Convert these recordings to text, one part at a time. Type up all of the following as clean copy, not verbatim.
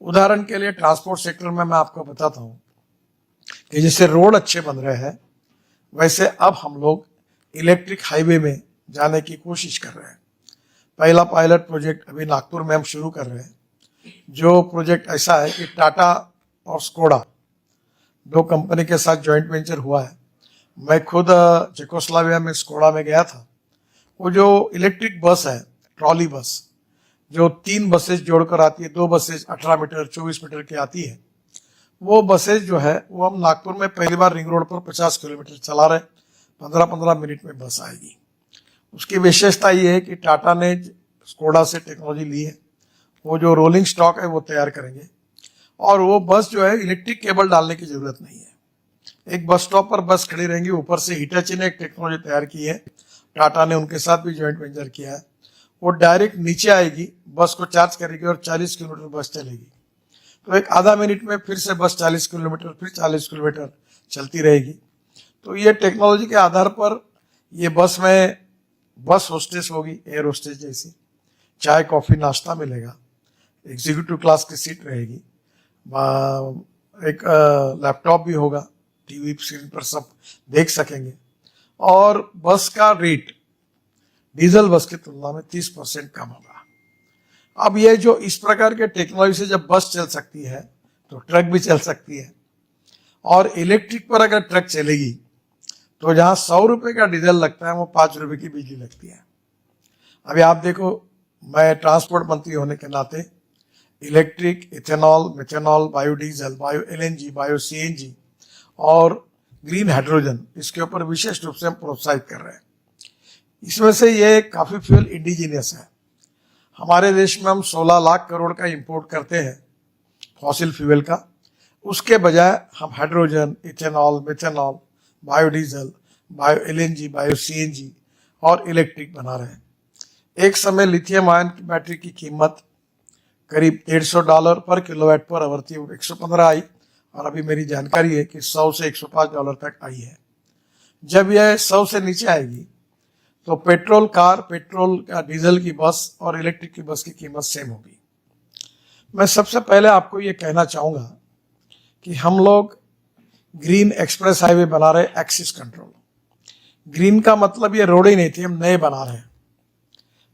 उदाहरण के लिए ट्रांसपोर्ट सेक्टर में मैं आपको बताता हूँ कि जैसे रोड अच्छे बन रहे हैं, वैसे अब हम लोग इलेक्ट्रिक हाईवे में जाने की कोशिश कर रहे हैं। पहला पायलट प्रोजेक्ट अभी नागपुर में हम शुरू कर रहे हैं। जो प्रोजेक्ट ऐसा है कि टाटा और स्कोडा दो कंपनी के साथ जॉइंट वेंचर हुआ है। मैं खुद चेकोस्लोवाकिया में स्कोडा में गया था। वो जो इलेक्ट्रिक बस है, ट्रॉली बस, जो 3 बसेस जोड़कर आती है, 2 बसेस 18 मीटर 24 मीटर की आती है, वो बसेस जो है वो हम नागपुर में पहली बार रिंग रोड पर 50 किलोमीटर चला रहे। 15-15 मिनट में बस आएगी। उसकी विशेषता ये है कि टाटा ने स्कोडा से टेक्नोलॉजी ली है। वो जो रोलिंग स्टॉक है वो तैयार करेंगे और वो बस जो है इलेक्ट्रिक केबल डालने की जरूरत नहीं है। एक बस स्टॉप पर बस खड़ी रहेंगी, ऊपर से हिटाची ने एक टेक्नोलॉजी तैयार की है, टाटा ने उनके साथ भी जॉइंट वेंचर किया है। वो डायरेक्ट नीचे आएगी, बस को चार्ज करेगी और 40 किलोमीटर बस चलेगी। तो एक आधा मिनट में फिर से बस 40 किलोमीटर फिर 40 किलोमीटर चलती रहेगी। तो ये टेक्नोलॉजी के आधार पर ये बस में बस होस्टेस होगी, एयर होस्टेस जैसी। चाय कॉफ़ी नाश्ता मिलेगा, एग्जीक्यूटिव क्लास की सीट रहेगी, एक लैपटॉप भी होगा, टीवी स्क्रीन पर सब देख सकेंगे। और बस का रेट डीजल बस की तुलना में 30% कम होगा। अब ये जो इस प्रकार के टेक्नोलॉजी से जब बस चल सकती है तो ट्रक भी चल सकती है। और इलेक्ट्रिक पर अगर ट्रक चलेगी तो जहाँ 100 रुपये का डीजल लगता है वो 5 रुपये की बिजली लगती है। अभी आप देखो, मैं ट्रांसपोर्ट मंत्री होने के नाते electric, ethanol, methanol, biodiesel, bio LNG, bio CNG और ग्रीन हाइड्रोजन, इसके ऊपर विशेष रूप से हम प्रोत्साहित कर रहे हैं। इसमें से ये काफ़ी फ्यूल इंडिजीनियस है। हमारे देश में हम 16 लाख करोड़ का इंपोर्ट करते हैं फॉसिल फ्यूल का। उसके बजाय हम hydrogen, ethanol, methanol, biodiesel, bio LNG, bio CNG और इलेक्ट्रिक बना रहे हैं। एक समय लिथियम आयन की बैटरी की कीमत करीब $150 पर किलोवाट पर आवर थी, 115 आई और अभी मेरी जानकारी है कि 100 से $105 तक आई है। जब यह 100 से नीचे आएगी तो पेट्रोल कार, पेट्रोल का डीजल की बस और इलेक्ट्रिक की बस की कीमत सेम होगी। मैं सबसे पहले आपको ये कहना चाहूँगा कि हम लोग ग्रीन एक्सप्रेस हाईवे बना रहे, एक्सिस कंट्रोल। ग्रीन का मतलब ये रोड ही नहीं थी, हम नए बना रहे हैं।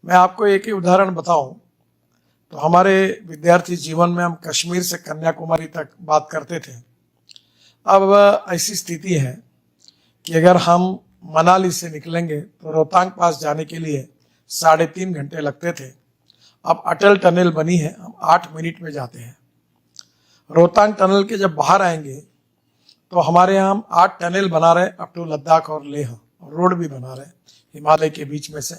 मैं आपको एक ही उदाहरण बताऊं तो हमारे विद्यार्थी जीवन में हम कश्मीर से कन्याकुमारी तक बात करते थे। अब ऐसी स्थिति है कि अगर हम मनाली से निकलेंगे तो रोहतांग पास जाने के लिए 3.5 घंटे लगते थे। अब अटल टनल बनी है, हम 8 मिनट में जाते हैं। रोहतांग टनल के जब बाहर आएंगे तो हमारे यहाँ हम 8 टनल बना रहे अप टू लद्दाख और लेह, और रोड भी बना रहे हिमालय के बीच में से।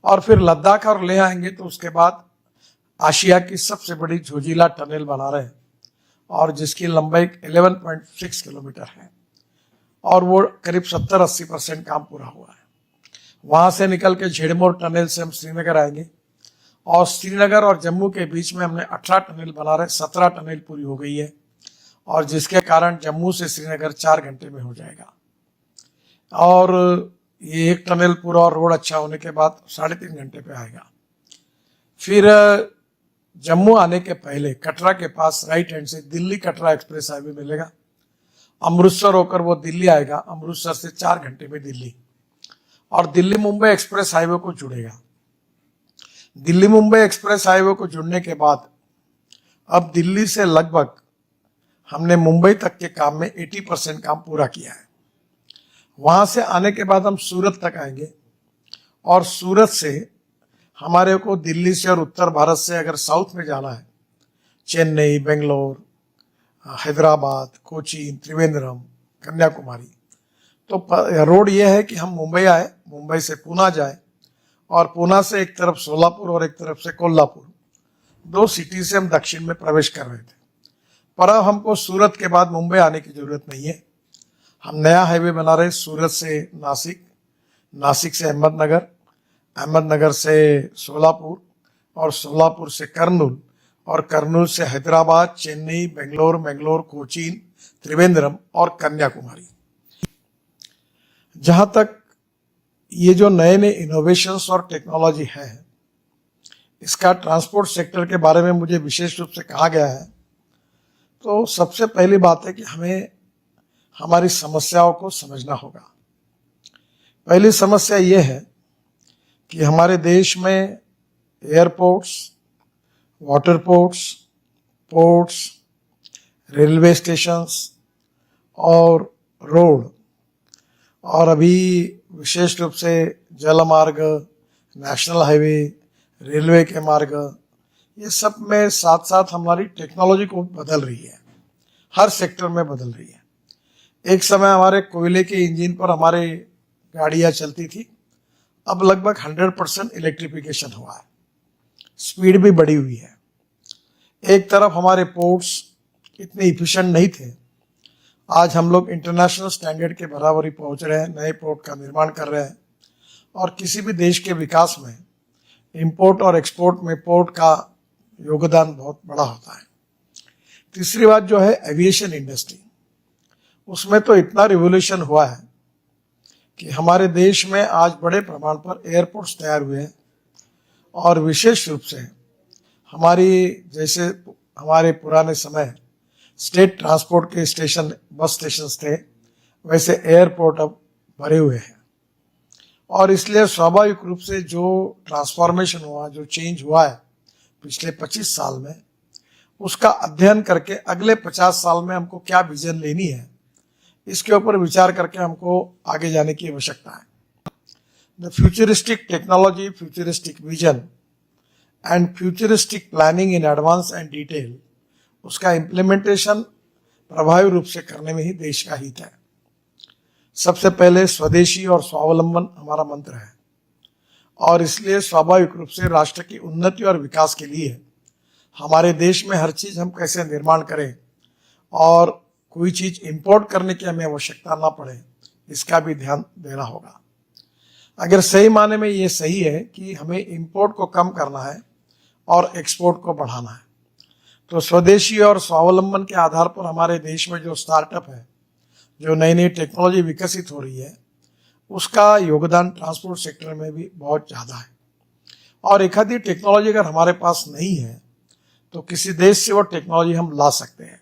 और फिर लद्दाख और लेह आएंगे तो उसके बाद आशिया की सबसे बड़ी झोजिला टनल बना रहे हैं और जिसकी लंबाई 11.6 किलोमीटर है और वो करीब 70-80% काम पूरा हुआ है। वहाँ से निकल के झेड़मोर टनल से हम श्रीनगर आएंगे और श्रीनगर और जम्मू के बीच में हमने 18 टनल बना रहे, 17 टनल पूरी हो गई है और जिसके कारण जम्मू से श्रीनगर 4 घंटे में हो जाएगा। और ये एक टनल पूरा और रोड अच्छा होने के बाद 3.5 घंटे पे आएगा। फिर जम्मू आने के पहले कटरा के पास राइट हैंड से दिल्ली कटरा एक्सप्रेस हाईवे मिलेगा। अमृतसर होकर वो दिल्ली आएगा, अमृतसर से 4 घंटे में दिल्ली, और दिल्ली मुंबई एक्सप्रेस हाईवे को जुड़ेगा। दिल्ली मुंबई एक्सप्रेस हाईवे को जुड़ने के बाद अब दिल्ली से लगभग हमने मुंबई तक के काम में 80% काम पूरा किया है। वहाँ से आने के बाद हम सूरत तक आएंगे और सूरत से हमारे को दिल्ली से और उत्तर भारत से अगर साउथ में जाना है, चेन्नई, बेंगलोर, हैदराबाद, कोचीन, त्रिवेंद्रम, कन्याकुमारी, तो रोड ये है कि हम मुंबई आए, मुंबई से पूना जाए और पूना से एक तरफ सोलापुर और एक तरफ से कोल्हापुर, 2 सिटी से हम दक्षिण में प्रवेश कर रहे थे। पर अब हमको सूरत के बाद मुंबई आने की जरूरत नहीं है। हम नया हाईवे बना रहे, सूरत से नासिक, नासिक से अहमदनगर, अहमदनगर से सोलापुर और सोलापुर से कर्नूल और कर्नूल से हैदराबाद, चेन्नई, बेंगलोर, मैंगलोर, कोचीन, त्रिवेंद्रम और कन्याकुमारी। जहाँ तक ये जो नए नए इनोवेशंस और टेक्नोलॉजी है, इसका ट्रांसपोर्ट सेक्टर के बारे में मुझे विशेष रूप से कहा गया है, तो सबसे पहली बात है कि हमें हमारी समस्याओं को समझना होगा। पहली समस्या ये है कि हमारे देश में airports, water ports, ports, railway stations और रोड, और अभी विशेष रूप से जल मार्ग, नेशनल हाईवे, रेलवे के मार्ग, ये सब में साथ साथ हमारी टेक्नोलॉजी को बदल रही है, हर सेक्टर में बदल रही है। एक समय हमारे कोयले के इंजन पर हमारे गाड़ियाँ चलती थी, अब लगभग 100% इलेक्ट्रिफिकेशन हुआ है, स्पीड भी बढ़ी हुई है। एक तरफ हमारे पोर्ट्स इतने इफिशिएंट नहीं थे, आज हम लोग इंटरनेशनल स्टैंडर्ड के बराबर ही पहुँच रहे हैं, नए पोर्ट का निर्माण कर रहे हैं, और किसी भी देश के विकास में इंपोर्ट और एक्सपोर्ट में पोर्ट का योगदान बहुत बड़ा होता है। तीसरी बात जो है एविएशन इंडस्ट्री, उसमें तो इतना रिवोल्यूशन हुआ है कि हमारे देश में आज बड़े प्रमाण पर एयरपोर्ट्स तैयार हुए हैं, और विशेष रूप से जैसे हमारे पुराने समय स्टेट ट्रांसपोर्ट के स्टेशन, बस स्टेशन थे, वैसे एयरपोर्ट अब भरे हुए हैं। और इसलिए स्वाभाविक रूप से जो ट्रांसफॉर्मेशन हुआ, जो चेंज हुआ है पिछले 25 साल में, उसका अध्ययन करके अगले 50 साल में हमको क्या विजन लेनी है, इसके ऊपर विचार करके हमको आगे जाने की आवश्यकता है। The futuristic technology, futuristic vision and futuristic planning in advance and detail, उसका इम्प्लीमेंटेशन प्रभावी रूप से करने में ही देश का हित है। सबसे पहले स्वदेशी और स्वावलंबन हमारा मंत्र है, और इसलिए स्वाभाविक रूप से राष्ट्र की उन्नति और विकास के लिए हमारे देश में हर चीज़ हम कैसे निर्माण करें और कोई चीज़ इंपोर्ट करने की हमें आवश्यकता ना पड़े, इसका भी ध्यान देना होगा। अगर सही माने में ये सही है कि हमें इंपोर्ट को कम करना है और एक्सपोर्ट को बढ़ाना है, तो स्वदेशी और स्वावलंबन के आधार पर हमारे देश में जो स्टार्टअप है, जो नई नई टेक्नोलॉजी विकसित हो रही है, उसका योगदान ट्रांसपोर्ट सेक्टर में भी बहुत ज़्यादा है। और एक आधी टेक्नोलॉजी अगर हमारे पास नहीं है तो किसी देश से वो टेक्नोलॉजी हम ला सकते हैं।